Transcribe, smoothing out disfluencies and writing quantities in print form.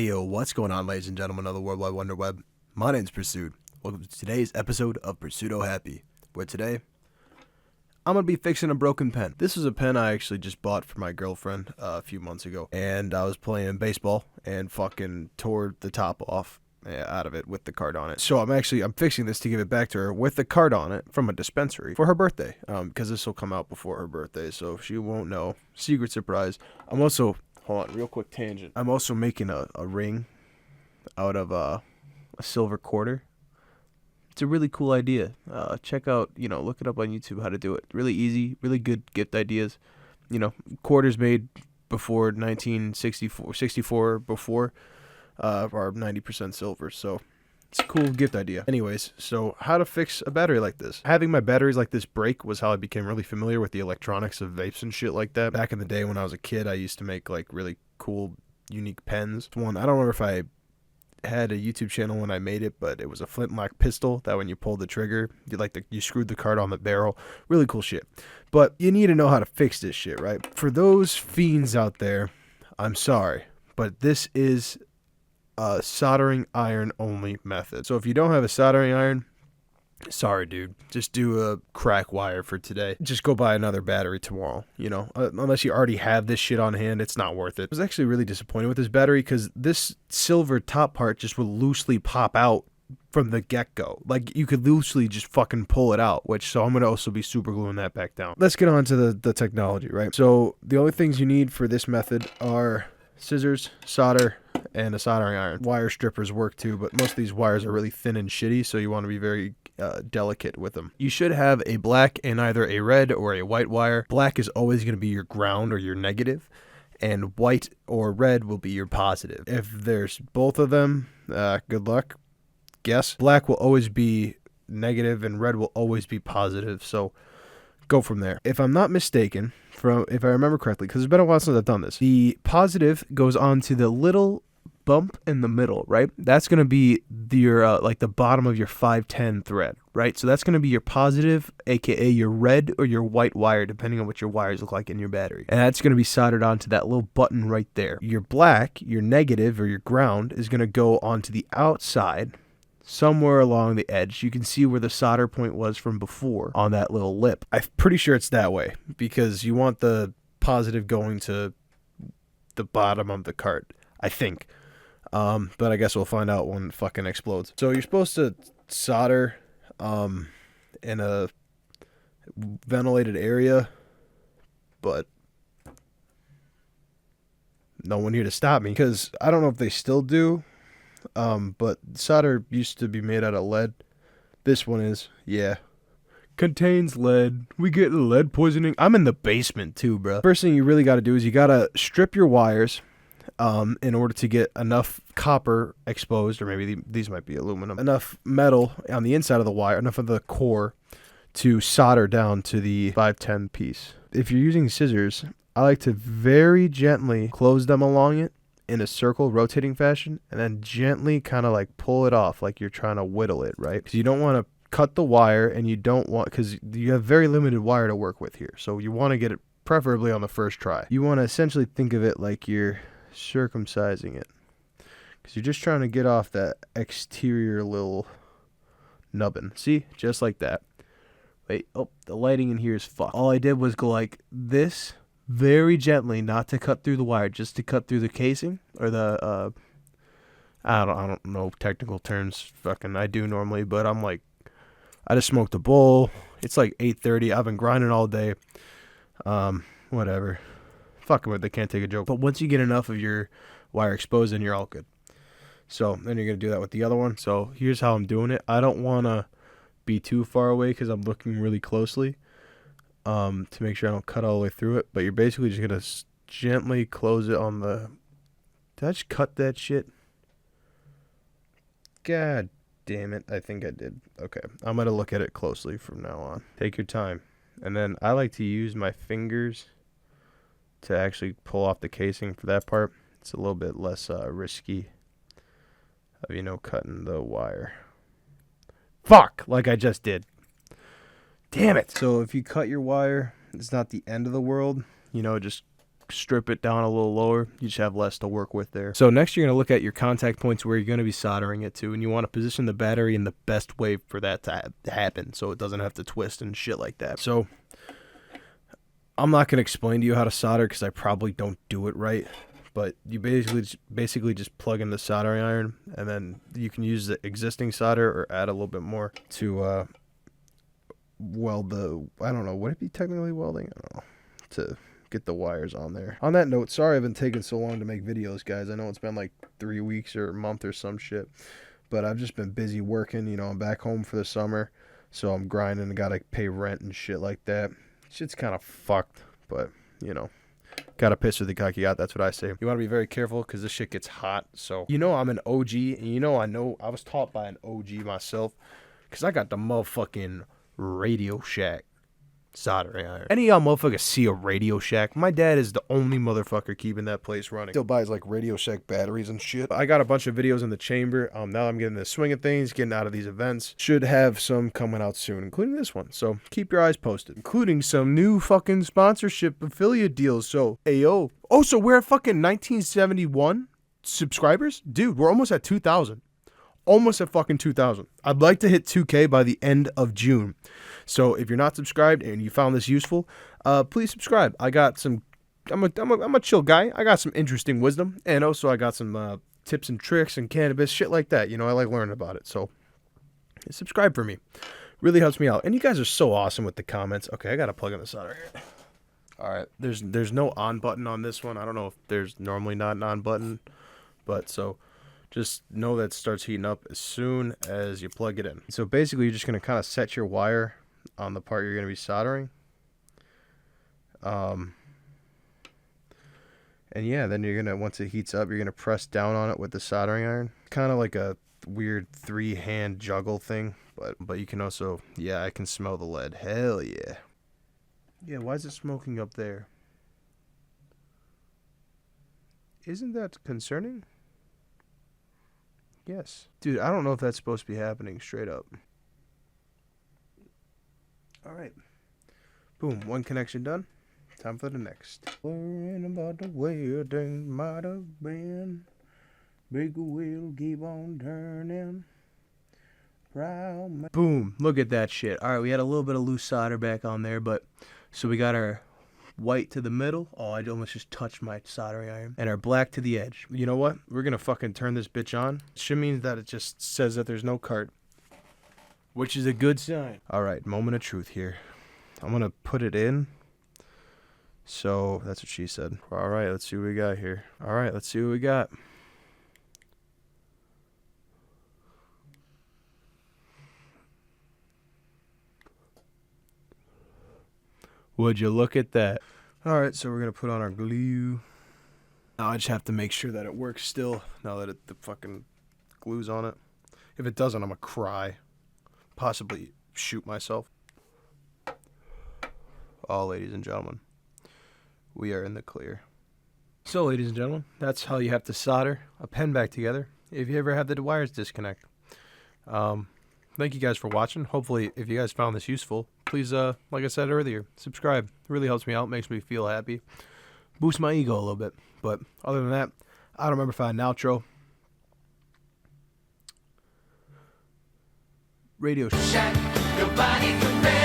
Hey yo, what's going on, ladies and gentlemen of the World Wide Wonder Web? My name's Pursuit. Welcome to today's episode of Pursuito Happy, where today I'm gonna be fixing a broken pen. This is a pen I actually just bought for my girlfriend a few months ago, and I was playing baseball and fucking tore the top off out of it with the card on it. So I'm fixing this to give it back to her with the card on it from a dispensary for her birthday, because this will come out before her birthday, so she won't know. Secret surprise. Hold on, real quick tangent. I'm also making a ring out of a silver quarter. It's a really cool idea. Check out, look it up on YouTube how to do it. Really easy, really good gift ideas. Quarters made before 1964 before are 90% silver. So it's a cool gift idea. Anyways, so how to fix a battery like this. Having my batteries like this break was how I became really familiar with the electronics of vapes and shit like that. Back in the day when I was a kid, I used to make like really cool, unique pens. I don't remember if I had a YouTube channel when I made it, but it was a flintlock pistol that when you pulled the trigger, you screwed the card on the barrel. Really cool shit. But you need to know how to fix this shit, right? For those fiends out there, I'm sorry, but this is a soldering iron only method. So if you don't have a soldering iron, sorry dude, just do a crack wire for today. Just go buy another battery tomorrow, unless you already have this shit on hand. It's not worth it. I was actually really disappointed with this battery because this silver top part just would loosely pop out from the get-go. Like, you could loosely just fucking pull it out, so I'm going to also be super gluing that back down. Let's get on to the technology, right? So the only things you need for this method are scissors, solder, and a soldering iron. Wire strippers work too, but most of these wires are really thin and shitty, so you want to be very delicate with them. You should have a black and either a red or a white wire. Black is always going to be your ground or your negative, and white or red will be your positive. If there's both of them, good luck. Guess. Black will always be negative and red will always be positive, so go from there. If I'm not mistaken, if I remember correctly, because it's been a while since I've done this, the positive goes on to the little bump in the middle, right? That's going to be your like the bottom of your 510 thread, right? So that's going to be your positive, aka your red or your white wire, depending on what your wires look like in your battery. And that's going to be soldered onto that little button right there. Your black, your negative or your ground, is going to go onto the outside, somewhere along the edge. You can see where the solder point was from before on that little lip. I'm pretty sure it's that way because you want the positive going to the bottom of the cart, I think. But I guess we'll find out when it fucking explodes. So you're supposed to solder in a ventilated area, but no one here to stop me because I don't know if they still do. But solder used to be made out of lead. This one is, yeah. Contains lead. We get lead poisoning. I'm in the basement too, bro. First thing you really got to do is you got to strip your wires in order to get enough copper exposed, or maybe these might be aluminum, enough metal on the inside of the wire, enough of the core to solder down to the 510 piece. If you're using scissors, I like to very gently close them along it in a circle rotating fashion, and then gently kind of like pull it off like you're trying to whittle it, right? Because you don't want to cut the wire, and you don't want, because you have very limited wire to work with here, so you want to get it preferably on the first try. You want to essentially think of it like you're circumcising it, because you're just trying to get off that exterior little nubbin. See, just like that. Wait, oh, the lighting in here is fucked. All I did was go like this very gently, not to cut through the wire, just to cut through the casing or the I don't know technical terms. Fucking I do normally, but I'm like, I just smoked a bowl. It's like 8:30. I've been grinding all day. Whatever. Fuck them, they can't take a joke. But once you get enough of your wire exposed, then you're all good. So then you're gonna do that with the other one. So here's how I'm doing it. I don't wanna be too far away because I'm looking really closely. To make sure I don't cut all the way through it, but you're basically just gonna gently close it on the. Did I just cut that shit? God damn it! I think I did. Okay, I'm gonna look at it closely from now on. Take your time, and then I like to use my fingers to actually pull off the casing for that part. It's a little bit less risky of cutting the wire. Fuck! Like I just did. Damn it! So if you cut your wire, it's not the end of the world. Just strip it down a little lower, you just have less to work with there. So next you're going to look at your contact points where you're going to be soldering it to, and you want to position the battery in the best way for that to happen so it doesn't have to twist and shit like that. So I'm not going to explain to you how to solder because I probably don't do it right, but you basically just plug in the soldering iron, and then you can use the existing solder or add a little bit more to weld the, I don't know, would it be technically welding? I don't know, to get the wires on there. On that note, sorry I've been taking so long to make videos, guys. I know it's been like 3 weeks or a month or some shit, but I've just been busy working. You know, I'm back home for the summer, so I'm grinding and gotta pay rent and shit like that. Shit's kind of fucked, but, you know, gotta piss with the cocky out. That's what I say. You want to be very careful because this shit gets hot. So, you know, I'm an OG, and you know I was taught by an OG myself because I got the motherfucking Radio Shack soldering iron. Any of y'all motherfuckers see a Radio Shack? My dad is the only motherfucker keeping that place running. Still buys like Radio Shack batteries and shit. I got a bunch of videos in the chamber. Now I'm getting the swing of things, getting out of these events. Should have some coming out soon, including this one. So keep your eyes posted, including some new fucking sponsorship affiliate deals. So, ayo. Oh, so we're at fucking 1971 subscribers? Dude, we're almost at 2,000. Almost at fucking 2,000. I'd like to hit 2K by the end of June. So if you're not subscribed and you found this useful, please subscribe. I got some, I'm a chill guy. I got some interesting wisdom, and also I got some tips and tricks and cannabis, shit like that. You know, I like learning about it. So subscribe for me. Really helps me out. And you guys are so awesome with the comments. Okay, I got to plug in the solder here. All right, there's no on button on this one. I don't know if there's normally not an on button, but so just know that it starts heating up as soon as you plug it in. So basically, you're just going to kind of set your wire on the part you're going to be soldering. And yeah, then you're going to, once it heats up, you're going to press down on it with the soldering iron. Kind of like a weird 3-hand juggle thing, but you can also, yeah, I can smell the lead. Hell yeah. Yeah, why is it smoking up there? Isn't that concerning? Yes. Dude, I don't know if that's supposed to be happening, straight up. Alright. Boom, one connection done. Time for the next. Worrying about the way things might have been. Big wheel keep on turning. Boom, look at that shit. Alright, we had a little bit of loose solder back on there, but so we got our white to the middle. Oh, I almost just touched my soldering iron. And our black to the edge. You know what? We're going to fucking turn this bitch on. Should mean that it just says that there's no cart, which is a good sign. All right, moment of truth here. I'm going to put it in. So that's what she said. All right, let's see what we got here. All right, let's see what we got. Would you look at that? Alright, so we're going to put on our glue. Now I just have to make sure that it works still, now that the fucking glue's on it. If it doesn't, I'm going to cry. Possibly shoot myself. Oh, ladies and gentlemen, we are in the clear. So, ladies and gentlemen, that's how you have to solder a pen back together if you ever have the wires disconnect. Thank you guys for watching. Hopefully, if you guys found this useful, please, like I said earlier, subscribe. It really helps me out, makes me feel happy. Boosts my ego a little bit. But other than that, I don't remember if I had an outro. Radio Shack. Nobody compares.